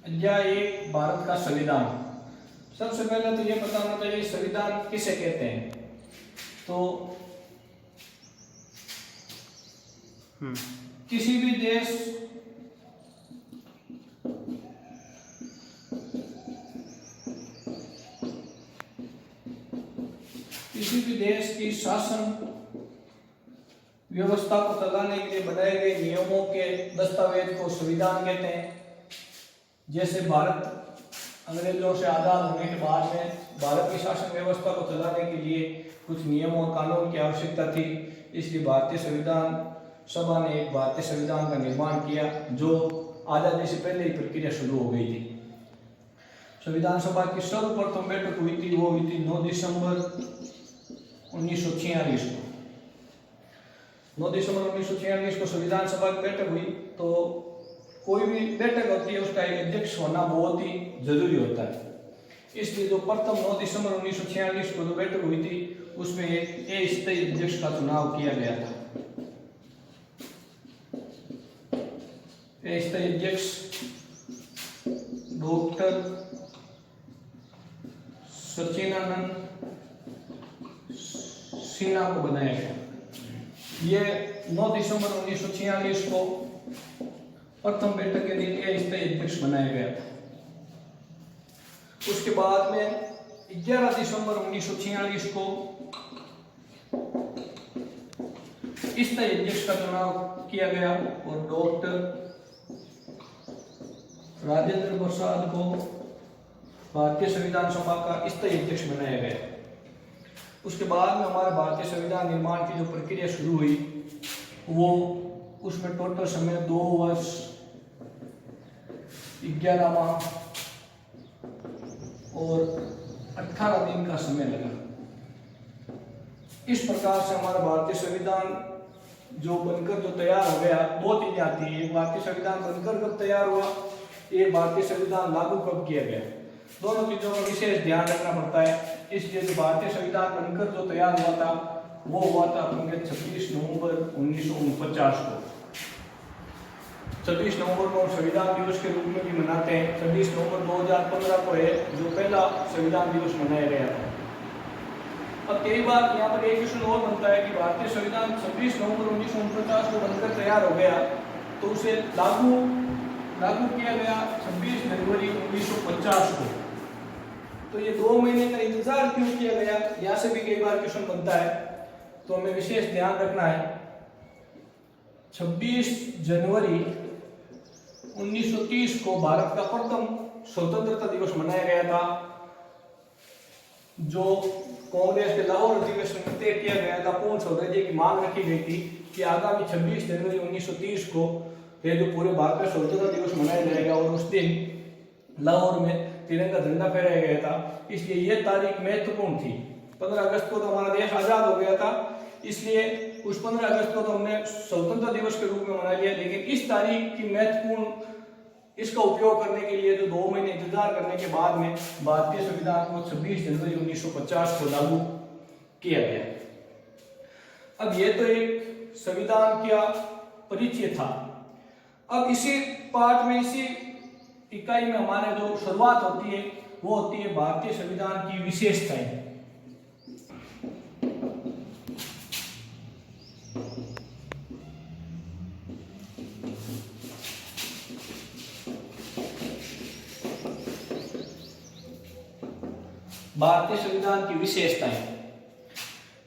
अध्याय 1 भारत का संविधान। सबसे पहले तो ये पता होना चाहिए संविधान किसे कहते हैं। तो किसी भी देश की शासन व्यवस्था को चलाने के लिए बनाए गए नियमों के दस्तावेज को संविधान कहते हैं। जैसे भारत अंग्रेजों से आजाद होने के बाद में भारत की शासन व्यवस्था को चलाने के लिए कुछ नियमों और कानून की आवश्यकता थी, इसलिए भारतीय संविधान सभा ने एक भारतीय संविधान का निर्माण किया जो आजादी से पहले ही प्रक्रिया शुरू हो गई थी। संविधान सभा की सर्वप्रथम बैठक हुई थी, वो हुई थी 9 दिसंबर 1946 को। 9 दिसंबर 1946 को संविधान सभा की बैठक हुई। तो कोई भी बैठक होती है उसका एक अध्यक्ष होना बहुत ही जरूरी होता है, इसलिए जो प्रथम 9 दिसंबर 1946 को जो बैठक हुई थी उसमें एक अस्थायी अध्यक्ष का चुनाव किया गया था। अस्थायी अध्यक्ष डॉक्टर सचिदानंद सिन्हा को बनाया गया। ये 9 दिसंबर 1946 को प्रथम बैठक के दिन अस्थायी अध्यक्ष बनाया गया था। उसके बाद में 11 दिसंबर 1946 को स्थायी अध्यक्ष का चुनाव किया गया और डॉक्टर राजेंद्र प्रसाद को भारतीय संविधान सभा का स्थायी अध्यक्ष बनाया गया। उसके बाद में हमारे भारतीय संविधान निर्माण की जो प्रक्रिया शुरू हुई वो उसमें टोटल समय 2 वर्ष 11 माह और 18 दिन का समय लगा। इस प्रकार से हमारा भारतीय संविधान जो बनकर जो तैयार हो गया, 2 चीजें आती है। एक भारतीय संविधान बनकर कब तैयार हुआ, एक भारतीय संविधान लागू कब किया गया। दोनों चीजों का विशेष ध्यान रखना पड़ता है। इसलिए जो भारतीय संविधान बनकर जो तैयार हुआ था वो हुआ था अपने 26 नवंबर 1949 को। 26 नवंबर को संविधान दिवस के रूप में भी मनाते हैं। 26 नवंबर 2015 को है जो पहला संविधान दिवस मनाया गया था। अब कई बार यहाँ पर एक क्वेश्चन और बनता है कि भारतीय संविधान 26 नवंबर 1949 को बनकर तैयार हो गया तो उसे लागू किया गया 26 जनवरी 1950 को। तो ये 2 महीने का इंतजार क्यों किया गया, यहाँ से भी कई बार क्वेश्चन बनता है। तो हमें विशेष ध्यान रखना है 26 जनवरी 1930 को भारत का प्रथम स्वतंत्रता दिवस मनाया गया था, जो कांग्रेस के लाहौर अधिवेशन में तय किया गया था। पूर्ण स्वराज्य की मांग रखी गई थी कि आगामी 26 जनवरी 1930 को ये जो पूरे भारत में स्वतंत्रता दिवस मनाया जाएगा और उस दिन लाहौर में तिरंगा झंडा फहराया गया था। इसलिए यह तारीख महत्वपूर्ण थी। 15 अगस्त को तो हमारा देश आजाद हो गया था, इसलिए उस 15 अगस्त को तो हमने स्वतंत्रता दिवस के रूप में मना लिया। लेकिन इस तारीख की महत्वपूर्ण इसका उपयोग करने के लिए जो 2 महीने इंतजार करने के बाद में भारतीय संविधान को 26 जनवरी 1950 को लागू किया गया। अब ये तो एक संविधान का परिचय था। अब इसी पार्ट में, इसी इकाई में हमारे जो शुरुआत होती है वो होती है भारतीय संविधान की विशेषताएं। भारतीय संविधान की विशेषताएं।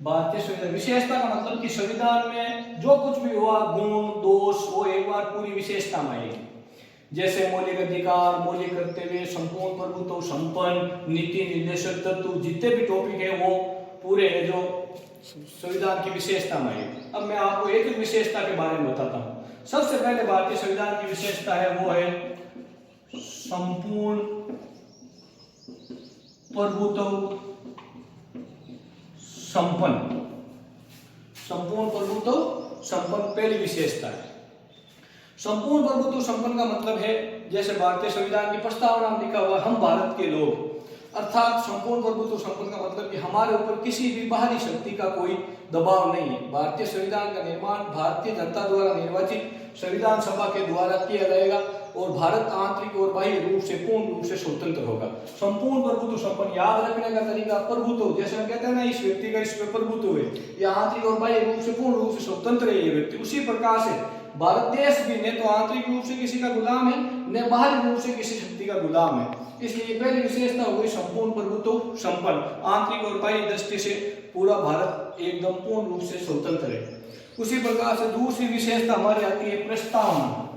भारतीय संविधान विशेषता का मतलब कि संविधान में जो कुछ भी हुआ, गुण दोष, वो एक बार पूरी विशेषता में आएगी। जैसे मौलिक अधिकार, मौलिक कर्तव्य, संपूर्ण प्रभुत्व, संपन्न, नीति निर्देशक तत्व, जितने भी टॉपिक है वो पूरे जो संविधान की विशेषता में आएगी। अब मैं आपको एक एक विशेषता के बारे में बताता हूँ। सबसे पहले भारतीय संविधान की विशेषता है वो है संपूर्ण प्रभुत्व संपन्न। संपूर्ण प्रभुत्व संपन्न पहली विशेषता है। संपूर्ण प्रभुत्व संपन्न का मतलब है जैसे भारतीय संविधान की प्रस्तावना में लिखा हुआ हम भारत के लोग। अर्थात संपूर्ण प्रभुत्व संपन्न का मतलब कि हमारे ऊपर किसी भी बाहरी शक्ति का कोई दबाव नहीं है। भारतीय संविधान का निर्माण भारतीय जनता द्वारा निर्वाचित संविधान सभा के द्वारा किया जाएगा और भारत आंतरिक और बाह्य रूप से पूर्ण रूप से स्वतंत्र होगा। संपूर्ण प्रभुत्व संपन्न, याद रखने का तरीका, प्रभुत्व जैसे हम कहते हैं ना, इस व्यक्ति का इस पे प्रभुत्व है, या आंतरिक और बाह्य रूप से पूर्ण रूप से स्वतंत्र है ये व्यक्ति। उसी प्रकार से भारत देश भी न तो आंतरिक रूप से किसी का गुलाम है, न बाहरी रूप से किसी शक्ति का गुलाम है। इसलिए पहली विशेषता हो गई संपूर्ण प्रभुत्व संपन्न, आंतरिक और बाह्य दृष्टि से पूरा भारत एकदम पूर्ण रूप से स्वतंत्र है। उसी प्रकार से दूसरी विशेषता हमारी आती है प्रस्तावना।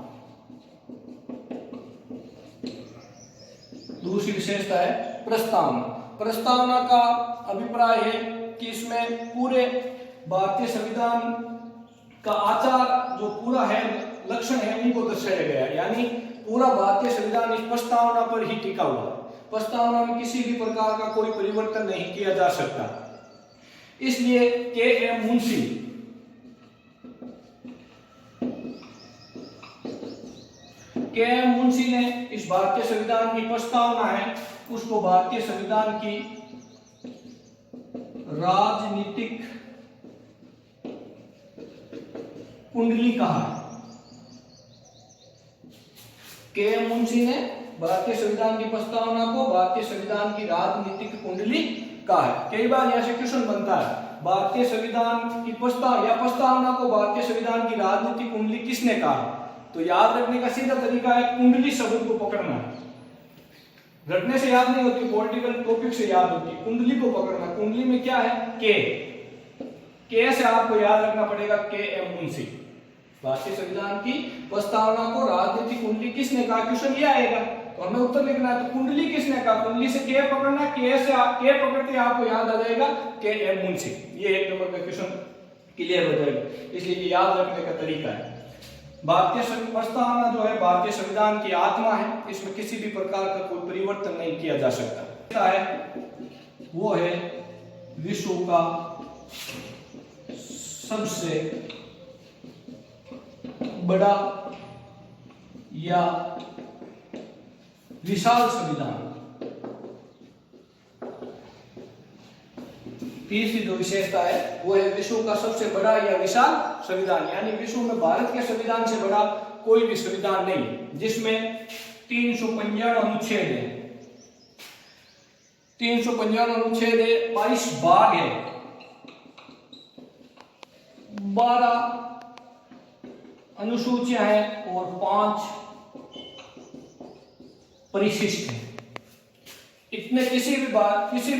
दूसरी विशेषता है प्रस्तावना। प्रस्तावना का अभिप्राय है कि इसमें पूरे भारतीय संविधान का आचार जो पूरा है, लक्षण है, उनको दर्शाया गया है। यानी पूरा भारतीय संविधान इस प्रस्तावना पर ही टिका हुआ है। प्रस्तावना में किसी भी प्रकार का कोई परिवर्तन नहीं किया जा सकता। इसलिए के.एम. मुंशी ने इस भारतीय संविधान की प्रस्तावना है उसको भारतीय संविधान की राजनीतिक कुंडली कहा है। के.एम. मुंशी ने भारतीय संविधान की प्रस्तावना को भारतीय संविधान की राजनीतिक कुंडली कहा है। कई बार यहाँ से क्वेश्चन बनता है, भारतीय संविधान की प्रस्तावना को भारतीय संविधान की राजनीतिक कुंडली किसने कहा? तो याद रखने का सीधा तरीका है कुंडली शब्द को पकड़ना है। रटने से याद नहीं होती, पॉलिटिकल टॉपिक से याद होती, कुंडली को पकड़ना। कुंडली में क्या है? के से आपको याद रखना पड़ेगा के.एम. मुंशी। भारतीय संविधान की प्रस्तावना को राजनीतिक कुंडली किसने कहा, क्वेश्चन ये आएगा तो हमें उत्तर लिखना है। तो कुंडली किसने कहा, कुंडली से के पकड़ना, के पकड़ते आपको याद आ जाएगा के.एम. मुंशी। ये एक नंबर का क्वेश्चन क्लियर हो जाएगा, इसलिए ये याद रखने का तरीका है। भारतीय प्रस्तावना जो है भारतीय संविधान की आत्मा है, इसमें किसी भी प्रकार का कोई परिवर्तन नहीं किया जा सकता है। वो है विश्व का सबसे बड़ा या विशाल संविधान। तीसरी जो विशेषता है वो है विश्व का सबसे बड़ा या विशाल संविधान। यानी विश्व में भारत के संविधान से बड़ा कोई भी संविधान नहीं, जिसमें 355 अनुच्छेद है, 355 अनुच्छेद है, 22 भाग है, 12 अनुसूचियां हैं और 5 परिशिष्ट हैं। इतने किसी भी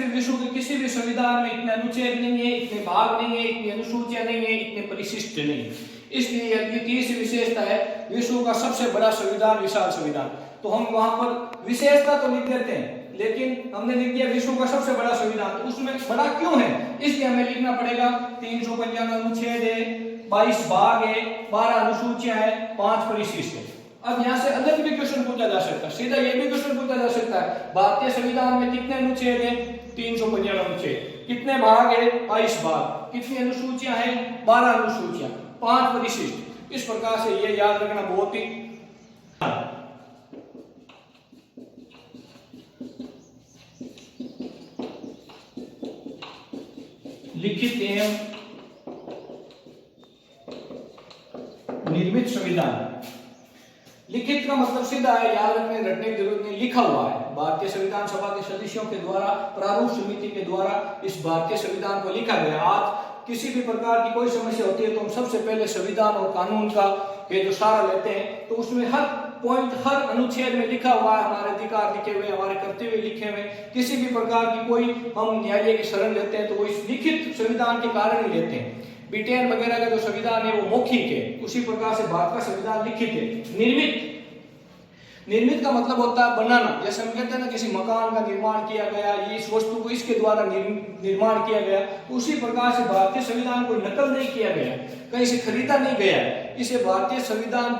विश्व के किसी भी संविधान में इतने अनुच्छेद नहीं है, इतने भाग नहीं है, इतनी अनुसूचियां नहीं है, इतने परिशिष्ट नहीं है। इसलिए ये तीसरी विशेषता है विश्व का सबसे बड़ा संविधान, विशाल संविधान। तो हम वहां पर विशेषता तो लिख देते हैं, लेकिन हमने लिख दिया विश्व का सबसे बड़ा संविधान, तो उसमें बड़ा क्यों है? इसलिए हमें लिखना पड़ेगा 355 अनुच्छेद है, 22 भाग है, 12 अनुसूचियां है, 5 परिशिष्ट है। अब यहाँ से अलग भी क्वेश्चन पूछा जा सकता है, सीधा ये भी क्वेश्चन पूछा जा सकता है भारतीय संविधान में कितने अनुच्छेद है? 355 अनुच्छेद। कितने भाग है? 22 भाग। कितनी अनुसूचियां हैं? 12 अनुसूचियां, 5 परिशिष्ट। इस प्रकार से ये याद रखना बहुत ही लिखित एवं निर्मित संविधान। लिखित का मतलब सीधा है, याद रखने रटने की जरूरत नहीं, लिखा हुआ है। भारतीय संविधान सभा के सदस्यों के द्वारा, प्रारूप समिति के द्वारा इस भारतीय संविधान को लिखा गया। आज किसी भी प्रकार की कोई समस्या होती है तो हम सबसे पहले संविधान और कानून का ये जो सारा लेते हैं, तो उसमें हर पॉइंट, हर अनुच्छेद में लिखा हुआ है, हमारे अधिकार लिखे हुए, हमारे कर्तव्य लिखे हुए। किसी भी प्रकार की कोई हम न्यायालय की शरण लेते हैं तो वो इस लिखित संविधान के कारण ही लेते हैं। ब्रिटेन वगैरह का जो संविधान है वो मौखिक है, उसी प्रकार से भारत का संविधान लिखित है। निर्मित का मतलब होता है बनाना। जैसे हम कहते हैं ना किसी मकान का निर्माण किया गया, ये इस वस्तु को इसके द्वारा निर्माण किया गया, तो उसी प्रकार से भारतीय संविधान को नकल नहीं किया गया, कहीं से खरीदा नहीं गया। इसे भारतीय संविधान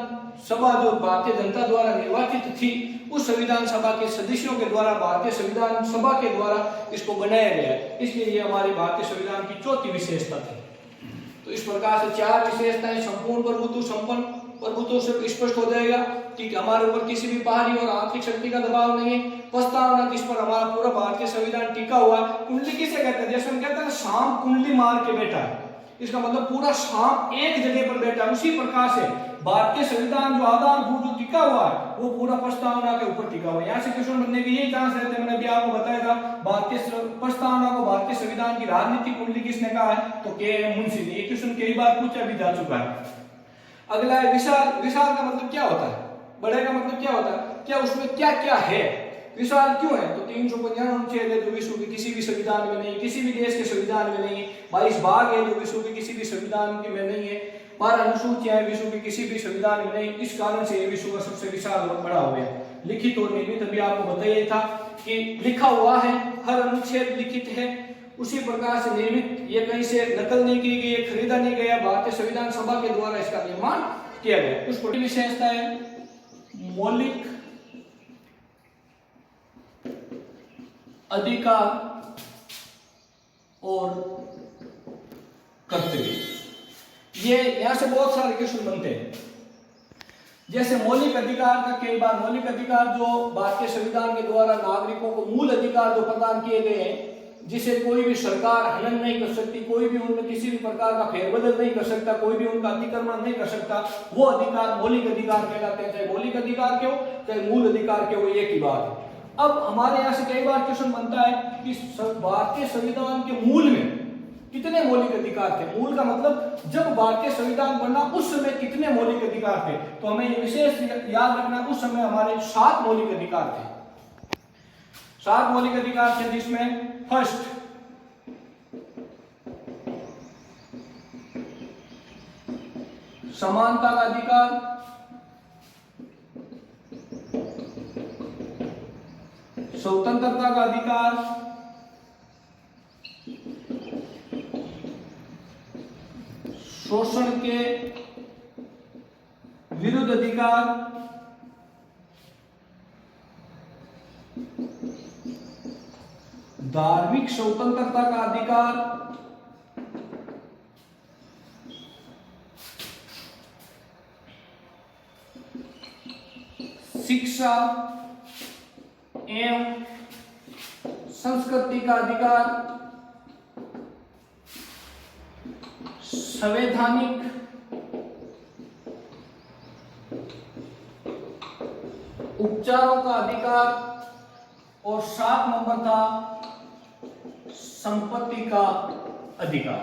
सभा जो भारतीय जनता द्वारा निर्वाचित थी, उस संविधान सभा के सदस्यों के द्वारा, भारतीय संविधान सभा के द्वारा इसको बनाया गया है। इसलिए ये हमारे भारतीय संविधान की चौथी विशेषता थी। तो इस प्रकार से 4 विशेषताएं: संपूर्ण प्रभुत्व संपन्न, प्रभुत्व से स्पष्ट हो जाएगा कि हमारे ऊपर किसी भी बाहरी और आंतरिक शक्ति का दबाव नहीं है। प्रस्तावना जिस पर हमारा पूरा भारतीय संविधान टिका हुआ है। कुंडली किसे कहते हैं? जैसे हम कहते हैं सांप कुंडली मार के बैठा है, इसका मतलब पूरा सांप एक जगह पर बैठा है। उसी प्रकार से भारतीय संविधान जो आधारभूत जो टिका हुआ है वो पूरा प्रस्तावना के ऊपर टिका हुआ है। यहाँ से क्वेश्चन बनने के यही चांस रहते हैं। मैंने अभी आपको बताया था भारतीय प्रस्तावना को भारतीय संविधान की राजनीतिक कुंडली किसने कहा है? तो के मुंशी ने। ये क्वेश्चन कई बार पूछा भी जा चुका है। अगला है विशाल। विशाल का मतलब क्या होता है? बड़े का मतलब क्या होता है? क्या उसमें क्या क्या है? विशाल क्यों है? तो 355 अनुच्छेद है जो विश्व के किसी भी संविधान में नहीं, किसी भी देश के संविधान में नहीं है। 22 भाग है जो विश्व के किसी भी संविधान में नहीं है। 12 अनुसूचियां हैं विश्व के किसी भी संविधान में नहीं। इस कारण से ये विश्व का सबसे विशाल और बड़ा हो गया। लिखित और निर्मित अभी आपको बताया था कि लिखा हुआ है, हर अनुच्छेद लिखित है। उसी प्रकार से निर्मित, ये कहीं से नकल नहीं की गई, खरीदा नहीं गया, भारतीय संविधान सभा के द्वारा इसका निर्माण किया गया। कुछ बड़ी विशेषता है। मौलिक अधिकार और कर्तव्य, ये यहां से बहुत सारे क्वेश्चन बनते हैं। जैसे मौलिक अधिकार का कई बार मौलिक अधिकार जो भारतीय संविधान के द्वारा नागरिकों को मूल अधिकार जो प्रदान किए गए हैं, जिसे कोई भी सरकार हनन नहीं कर सकती, कोई भी उनमें किसी भी प्रकार का फेरबदल नहीं कर सकता, कोई भी उनका अतिक्रमण नहीं कर सकता, वो अधिकार मौलिक अधिकार कहलाते हैं। चाहे मौलिक अधिकार के हो चाहे मूल अधिकार के हो, एक ही बात है। अब हमारे यहाँ से कई बार क्वेश्चन बनता है कि भारतीय संविधान के मूल में कितने मौलिक अधिकार थे? मूल का मतलब जब भारतीय संविधान बना उस समय कितने मौलिक अधिकार थे? तो हमें ये विशेष याद रखना, उस समय हमारे 7 मौलिक अधिकार थे। 7 मौलिक अधिकार थे, जिसमें फर्स्ट समानता का अधिकार, स्वतंत्रता का अधिकार, शोषण के विरुद्ध अधिकार, धार्मिक स्वतंत्रता का अधिकार, शिक्षा एवं संस्कृति का अधिकार, संवैधानिक उपचारों का अधिकार, और 7 नंबर था संपत्ति का अधिकार।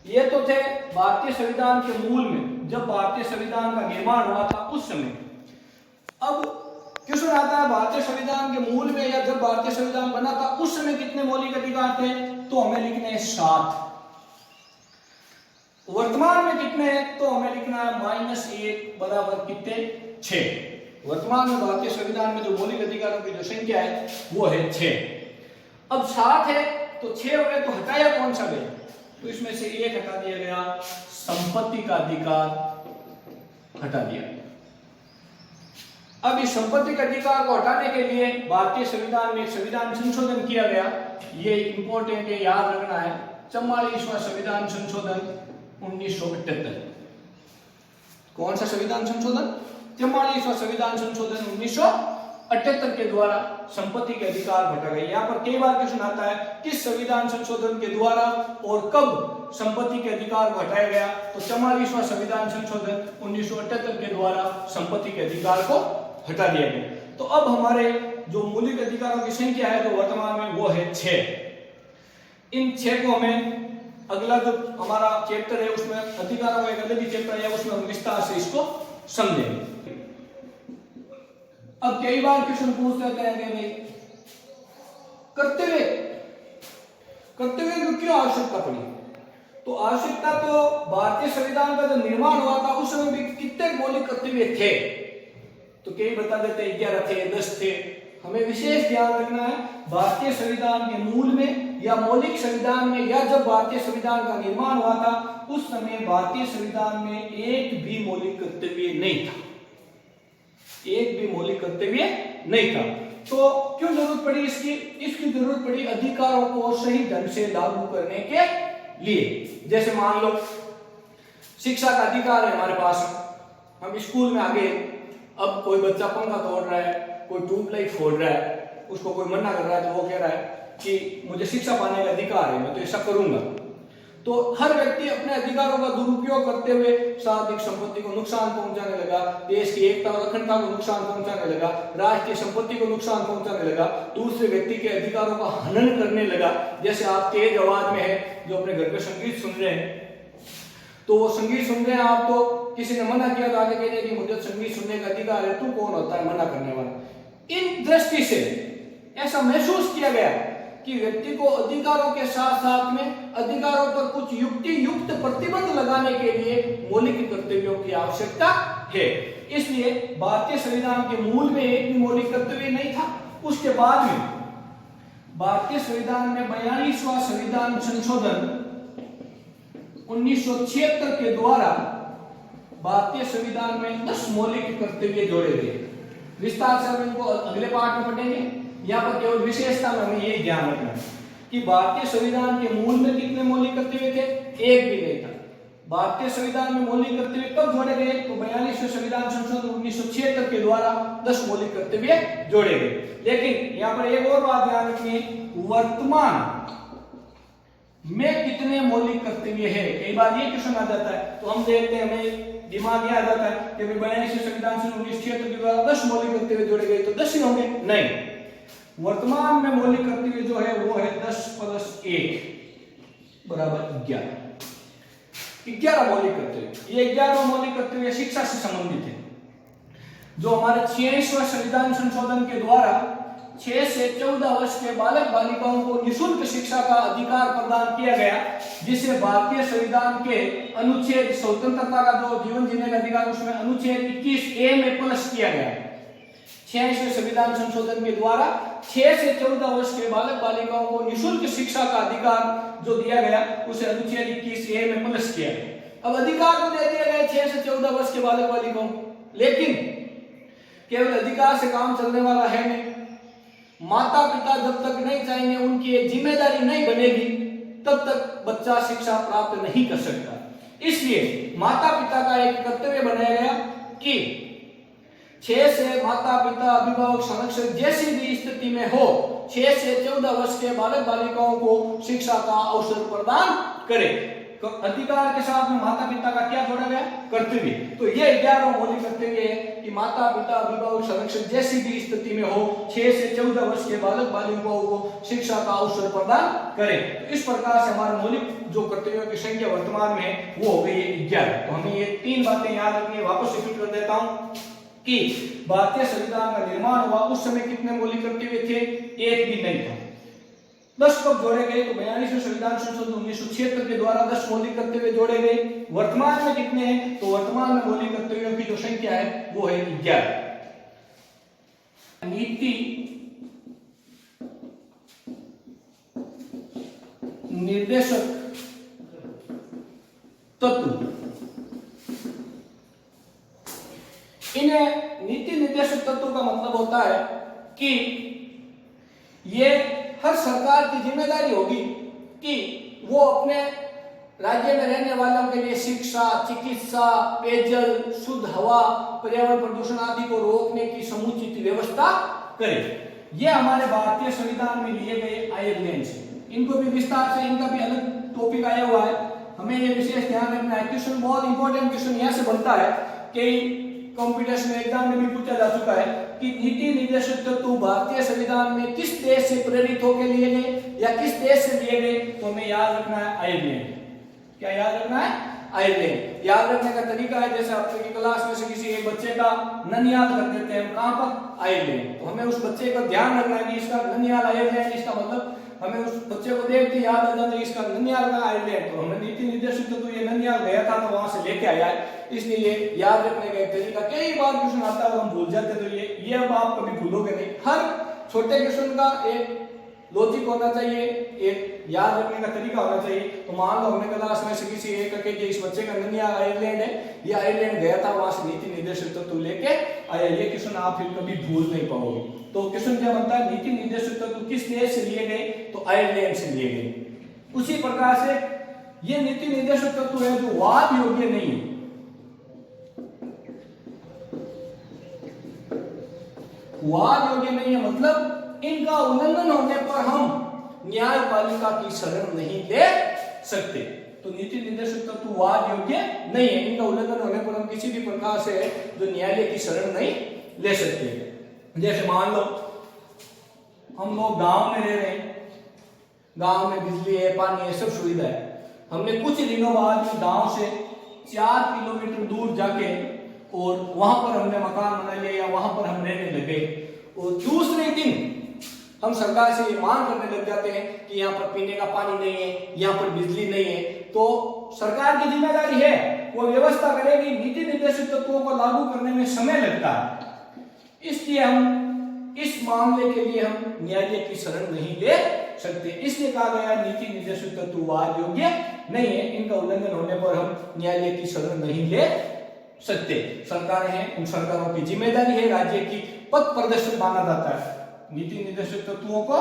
ये तो थे भारतीय संविधान के मूल में, जब भारतीय संविधान का निर्माण हुआ था उस समय। अब क्वेश्चन आता है भारतीय संविधान के मूल में या जब भारतीय संविधान बना था उस समय कितने मौलिक अधिकार थे? तो हमें लिखने हैं 7। वर्तमान में कितने हैं? तो हमें लिखना है -1 बराबर कितने? 6। वर्तमान में भारतीय संविधान में जो मौलिक अधिकारों की जो संख्या है वो है 6। अब 7 है तो 6 हो गए, तो हटाया कौन सा गया? तो इसमें से एक हटा दिया गया, संपत्ति का अधिकार हटा दिया गया। अब इस संपत्ति के अधिकार को हटाने के लिए भारतीय संविधान में संविधान संशोधन किया गया। ये इंपॉर्टेंट है, याद रखना है। 44वां संविधान संशोधन 1978। कौन सा संविधान संशोधन? 44वां संविधान संशोधन 1978 के द्वारा संपत्ति के अधिकार घटा गए। यहाँ पर कई बार क्वेश्चन आता है किस संविधान संशोधन के द्वारा और कब संपत्ति के अधिकार को हटाया गया? तो 44वां संविधान संशोधन 1978 के द्वारा संपत्ति के अधिकार को हटा दिया गया। तो अब हमारे जो मौलिक अधिकारों की संख्या है तो वर्तमान में वो है 6। इन 6 को हमें अगला जो हमारा चैप्टर है उसमें अधिकारों का एक अलग ही चैप्टर है, उसमें हम विस्तार से इसको समझेंगे। अब कई बार क्वेश्चन पूछ लेते हैं कि भाई कर्तव्य की क्यों आवश्यकता पड़ी? तो आवश्यकता तो भारतीय संविधान का जो निर्माण हुआ था उस समय भी कितने मौलिक कर्तव्य थे? तो कई बता देते 11 थे, 10 थे। हमें विशेष ध्यान रखना है भारतीय संविधान के मूल में या मौलिक संविधान में, या जब भारतीय संविधान का निर्माण हुआ था उस समय भारतीय संविधान में एक भी मौलिक कर्तव्य नहीं था। एक भी मौलिक कर्तव्य नहीं था। तो क्यों जरूरत पड़ी इसकी जरूरत पड़ी अधिकारों को सही ढंग से लागू करने के लिए। जैसे मान लो शिक्षा का अधिकार है हमारे पास, हम स्कूल में आगे, अब कोई बच्चा पंखा तोड़ रहा है, कोई ट्यूबलाइट फोड़ रहा है, उसको कोई मना कर रहा है, तो वो कह रहा है कि मुझे शिक्षा पाने का अधिकार है, मैं तो ऐसा करूंगा। तो हर व्यक्ति अपने अधिकारों का दुरुपयोग करते हुए सार्वजनिक संपत्ति को नुकसान पहुंचाने लगा, देश की एकता और अखंडता को नुकसान पहुंचाने लगा, राष्ट्रीय संपत्ति को नुकसान पहुंचाने लगा, दूसरे व्यक्ति के अधिकारों का हनन करने लगा। जैसे आप तेज आवाज में है जो अपने घर पे संगीत सुन रहे हैं, तो वो संगीत सुन रहे हैं आप, तो किसी ने मना किया तो आगे कह रहे कि मुझे संगीत सुनने का अधिकार है, तू कौन होता है मना करने वाला। इन दृष्टि से ऐसा महसूस किया गया कि व्यक्ति को अधिकारों के साथ साथ में अधिकारों पर कुछ युक्ति युक्त प्रतिबंध लगाने के लिए मौलिक कर्तव्यों की आवश्यकता है। इसलिए भारतीय संविधान के मूल में एक भी मौलिक कर्तव्य नहीं था। उसके बाद में भारतीय संविधान में 42वां संविधान संशोधन 1976 के द्वारा भारतीय संविधान में 10 मौलिक कर्तव्य जोड़े गए। विस्तार से हम इनको अगले पार्ट में पढ़ेंगे। यहाँ पर केवल विशेषता में हमें यही ध्यान रखना है कि भारतीय संविधान के मूल में कितने मौलिक कर्तव्य थे, एक भी नहीं था। भारतीय संविधान में मौलिक कर्तव्य कब जोड़े गए, तो 42वें संविधान संशोधन 1976 के द्वारा 10 मौलिक कर्तव्य जोड़े गए। लेकिन यहाँ पर एक और बात ध्यान रखिए, वर्तमान में कितने मौलिक कर्तव्य है। कई बार ये क्वेश्चन आ जाता है, तो हम देखते हैं, हमें दिमाग में आ जाता है कि 42वें संविधान संशोधन 1976 के द्वारा 10 मौलिक कर्तव्य जोड़े गए तो 10 ही होंगे। नहीं, वर्तमान में मौलिक कर्तव्य जो है वो है 10 + 1 = 11 मौलिक कर्तव्य। ये 11 मौलिक कर्तव्य शिक्षा से संबंधित है। जो हमारे 46वें संविधान संशोधन के द्वारा 6 से 14 वर्ष के बालक बालिकाओं को निःशुल्क शिक्षा का अधिकार प्रदान किया गया, जिसे भारतीय संविधान के अनुच्छेद स्वतंत्रता का जो जीवन जीने का अधिकार उसमें अनुच्छेद 21A में प्लस किया गया। 46वें संविधान संशोधन के द्वारा 6 से 14 वर्ष के बालक बालिकाओं को निःशुल्क शिक्षा का अधिकार जो दिया गया उसे अनुच्छेद 21A में प्लस किया गया। अब अधिकार तो दे दिया गया 6 से 14 वर्ष के बालक बालिकाओं, लेकिन केवल अधिकार से काम चलने वाला है नहीं। माता पिता जब तक नहीं चाहेंगे, उनकी एक जिम्मेदारी नहीं बनेगी, तब तक बच्चा शिक्षा प्राप्त नहीं कर सकता। इसलिए माता पिता का एक कर्तव्य बनाया गया कि 6 से माता पिता अभिभावक संरक्षक जैसी भी स्थिति में हो 6 से 14 वर्ष के बालक बालिकाओं को शिक्षा का अवसर प्रदान करे। अधिकार के साथ में माता पिता का क्या जोड़ा गया, कर्तव्य। तो ये 11 मौलिक कर्तव्य है कि माता पिता अभिभावक संरक्षक जैसी भी स्थिति में हो 6 से 14 वर्ष के बालक बालिकाओं को शिक्षा का अवसर प्रदान करें। तो इस प्रकार से हमारे मौलिक जो कर्तव्यों की संख्या वर्तमान में है वो हो गई है 11। तो हमें ये 3 बातें याद रखनी है। वापस रिपीट कर देता हूं कि भारतीय संविधान का निर्माण हुआ उस समय कितने मौलिक कर्तव्य थे, एक भी नहीं था। 10 कब जोड़े गए, तो 42वें संविधान संशोधन 1976 के द्वारा 10 मौलिक कर्तव्य जोड़े गए। वर्तमान में कितने हैं, तो वर्तमान में मौलिक कर्तव्यों की जो संख्या है वो है 11। नीति निर्देशक तत्व, इन नीति निर्देशक तत्वों का मतलब होता है कि ये हर सरकार की जिम्मेदारी होगी कि वो अपने राज्य में रहने वालों के लिए शिक्षा, चिकित्सा, पेयजल, शुद्ध हवा, पर्यावरण प्रदूषण आदि को रोकने की समुचित व्यवस्था करे। ये हमारे भारतीय संविधान में लिए गए आयरलैंड्स हैं। इनको भी विस्तार से, इनका भी अलग टॉपिक आया हुआ है, हमें ये विशेष ध्यान रखना है। क्वेश्चन बहुत इंपॉर्टेंट क्वेश्चन यहाँ से बनता है कि कॉम्पिटिशन एग्जाम में भी पूछा जा चुका है कि नीति निर्देशक तत्व भारतीय संविधान में किस देश से प्रेरित होकर लिए गए या किस देश से लिए गए, तो हमें याद रखना है आयरलैंड। क्या याद रखना है, आयरलैंड। याद रखने का तरीका है जैसे आपकी क्लास में से किसी एक बच्चे का ननियाल कर देते हैं, कहां पर, आयरलैंड। तो हमें उस बच्चे का ध्यान रखना है कि इसका ननियाल आयरलैंड, इसका मतलब हमें उस बच्चे को देखते याद आ जाता है इसका ननियाल का आयरलैंड। तो हमें नीति निर्देशक तो ये ननियाल गया था तो वहां से लेके आया है, इसलिए ये याद रखने का एक तरीका। कई बार क्वेश्चन आता है और हम भूल जाते, तो ये अब आप कभी भूलोगे नहीं। हर छोटे क्वेश्चन का एक लॉजिक होना चाहिए, एक याद रखने का तरीका होना चाहिए। तो मान लो हमने क्लास में से किसी एक के इस बच्चे का ननियाल आयरलैंड है, ये आयरलैंड गया था, वहां से नीति निर्देशक तत्व लेके आया। ये क्वेश्चन आप फिर कभी भूल नहीं पाओगे। तो क्वेश्चन क्या बनता है, नीति निर्देशक तत्व किस देश से लिए गए, तो आयरलैंड से लिए गए। उसी प्रकार से ये नीति निर्देशक तत्व है जो वाद योग्य नहीं है। वाद योग्य नहीं है, मतलब इनका उल्लंघन होने पर हम न्यायपालिका की शरण नहीं ले सकते। तो नीति निर्देशक तत्व वाद योग्य नहीं है, इनका उल्लंघन होने पर हम किसी भी प्रकार से जो न्यायालय की शरण नहीं ले सकते। जैसे मान लो हम लोग गांव में रह रहे हैं, गांव में बिजली है, पानी है, सब सुविधा है। हमने कुछ दिनों बाद गांव से 4 किलोमीटर दूर जाके और वहां पर हमने मकान बना लिया या वहां पर हम रहने लगे, और दूसरे दिन हम सरकार से मांग करने लग जाते हैं कि यहाँ पर पीने का पानी नहीं है, यहाँ पर बिजली नहीं है, तो सरकार की जिम्मेदारी है वो व्यवस्था करेगी। नीति निर्देशित तत्वों को लागू करने में समय लगता है, इसलिए हम इस मामले के लिए हम न्यायालय की शरण नहीं ले सकते। इसलिए कहा गया नीति निर्देशित तत्व वाद योग्य नहीं है, इनका उल्लंघन होने पर हम न्यायालय की शरण नहीं ले सकते। सरकारें हैं, उन सरकारों की जिम्मेदारी है, राज्य की पथ प्रदर्शक माना जाता है। नीति निर्देशक तत्वों को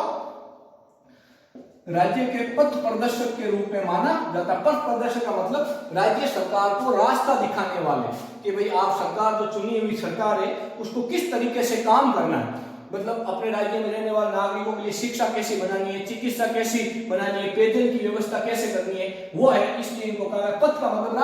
राज्य के पथ प्रदर्शक के रूप में माना जाता है। पथ प्रदर्शक का मतलब राज्य सरकार को रास्ता दिखाने वाले, कि भाई आप सरकार जो चुनी हुई सरकार है उसको किस तरीके से काम करना है, मतलब अपने राज्य में रहने वाले नागरिकों के लिए शिक्षा कैसे बनानी है, चिकित्सा कैसी बनानी है, पेयजल की व्यवस्था कैसे करनी है, वो है। इसलिए इनको कहा है पथ का मतलब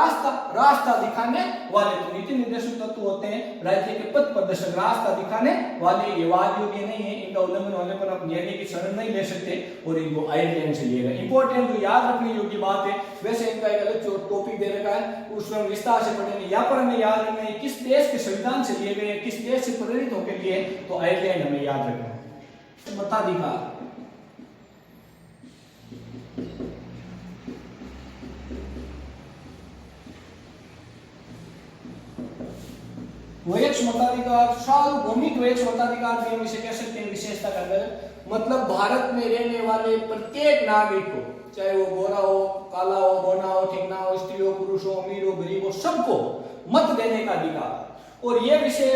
रास्ता दिखाने वाले। तो नीति निर्देशक तत्व होते हैं राज्य के पथ प्रदर्शक, रास्ता दिखाने वाले। ये वाद योग्य नहीं है, इनका उल्लंघन होने पर आप न्यायालय की शरण नहीं ले सकते और इनको आयरलैंड से लिएगा। इंपॉर्टेंट जो याद रखने योग्य बात है, वैसे इनका एक अलग टॉपिक दे रखा है, उसमें हम विस्तार से पढ़ेंगे। यहाँ पर हमें याद रखना है किस देश के संविधान से लिए गए, किस देश से प्रेरित होकर लिए, तो आयरलैंड हमें याद रखना है। मताधिकार, वैयक्तिक मताधिकार, सार्वभौमिक वैयक्तिक मताधिकार भी हम इसे कह सकते हैं विशेषता का अंदर, मतलब भारत में रहने वाले प्रत्येक नागरिक को, चाहे वो गोरा हो, काला हो, बौना हो, ठिकना हो, स्त्री हो, पुरुष हो, अमीर हो, गरीब हो, सबको मत देने का अधिकार। और ये विषय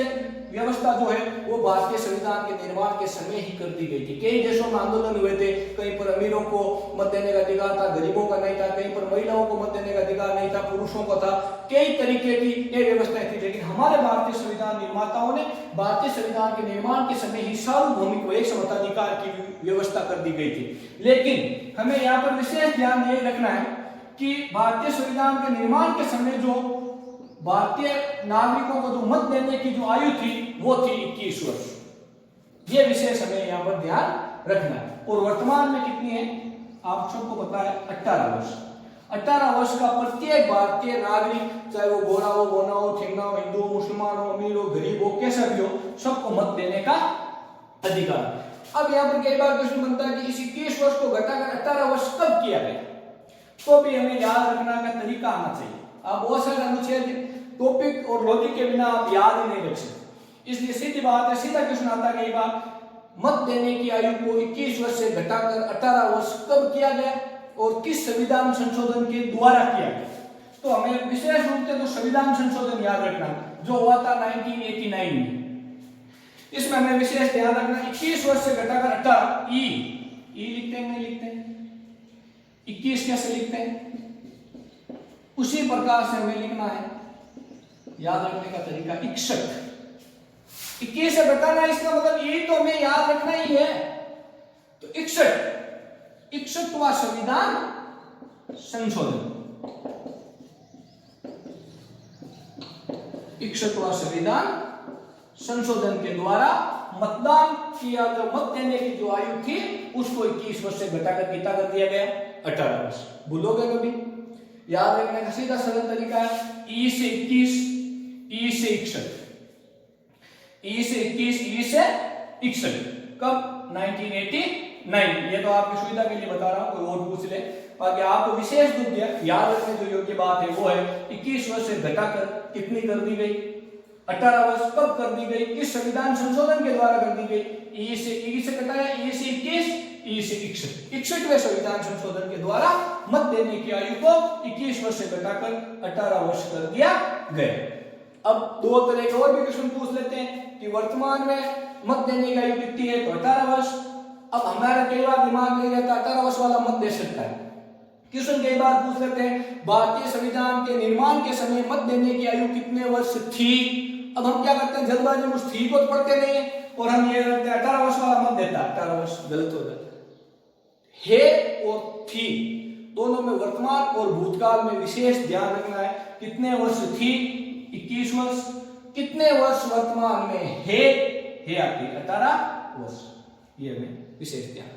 व्यवस्था जो है वो भारतीय संविधान के निर्माण के समय ही कर दी गई थी। कई देशों में आंदोलन हुए थे, कहीं पर अमीरों को मत देने का अधिकार था, गरीबों का नहीं था, कहीं पर महिलाओं को मत देने का अधिकार नहीं था, पुरुषों को था, कई तरीके की ये व्यवस्थाएं थी। लेकिन हमारे भारतीय संविधान निर्माताओं ने भारतीय संविधान के निर्माण के समय ही सार्वभौमिक वैयक्तिक मताधिकार की व्यवस्था कर दी गई थी। लेकिन हमें यहाँ पर विशेष ध्यान ये रखना है कि भारतीय संविधान के निर्माण के समय जो भारतीय नागरिकों को जो मत देने की जो आयु थी वो थी 21 वर्ष। ये विशेष हमें यहाँ पर ध्यान रखना है। और वर्तमान में कितनी है आप सबको पता है, 18 वर्ष। 18 वर्ष का प्रत्येक भारतीय नागरिक, चाहे वो गोरा हो, बोना हो, ठिंगना हो, हिंदू हो, मुसलमान हो, अमीर हो, गरीब हो, कैसा भी हो, सबको मत देने का अधिकार। अब यहाँ पर कई बार प्रश्न बनता है कि इस 21 वर्ष को घटाकर 18 वर्ष कब किया गया, तो भी हमें याद रखना का तरीका आना चाहिए। आप बहुत सारे अनुच्छेद, टॉपिक और लॉजिक के बिना आप याद ही नहीं रख सकते। इसलिए सीधी बात है, सीधा क्वेश्चन आता है कई बार, मत देने की आयु को 21 वर्ष से घटाकर 18 वर्ष कब किया गया और किस संविधान संशोधन के द्वारा किया गया। तो हमें विशेष रूप से तो संविधान संशोधन याद रखना जो हुआ था 1989 में। इसमें हमें विशेष ध्यान रखना 21 वर्ष से घटाकर 18, ई लिखते हैं नहीं लिखते, 21 कैसे लिखते हैं, उसी प्रकार से हमें लिखना है। याद रखने का तरीका 61, 21 से घटाना है, इसका मतलब ये तो हमें याद रखना ही है। तो 61वां संविधान संशोधन, 61वां संविधान संशोधन के द्वारा मतदान किया, जो मत देने की जो आयु थी उसको 21 वर्ष से घटाकर कितना कर दिया गया, 18 वर्ष। भूलोगे कभी? याद रखने का सीधा सरल तरीका है, ई से 21, ई से 61, ई से 21, ई से 61। कब? 1989। ये तो आपकी सुविधा के लिए बता रहा हूं, कोई और पूछ ले। बाकी आपको विशेष रूप याद रखने जो योग्य बात है वो है 21 वर्ष से घटाकर कितनी कर दी गई, 18 वर्ष। कब कर दी गई? किस संविधान संशोधन के द्वारा कर दी गई? ई से घटाया, ई से 21, ई से 61, 61वें संविधान संशोधन के द्वारा मत देने की आयु को 21 वर्ष से घटाकर 18 वर्ष कर दिया गया। अब दो तरह के और भी क्वेश्चन पूछ लेते हैं कि वर्तमान में मत देने की आयु कितनी है, तो 18 वर्ष। अब हमारा कई बार दिमाग में रहता 18 वर्ष वाला मत दे सकता है। क्वेश्चन कई बार पूछ लेते हैं भारतीय संविधान के निर्माण के समय मत देने की आयु कितने वर्ष थी, अब हम क्या करते हैं, जल्दबाजी में उस थी को तो पढ़ते नहीं है और हम ये करते हैं 18 वर्ष वाला मत देता, 18 वर्ष गलत हो जाता है। हे और थी दोनों में वर्तमान और भूतकाल में विशेष ध्यान रखना है। कितने वर्ष थी, 21 वर्ष, कितने वर्ष वर्तमान में है आती 18 वर्ष, ये हमें विशेष ध्यान।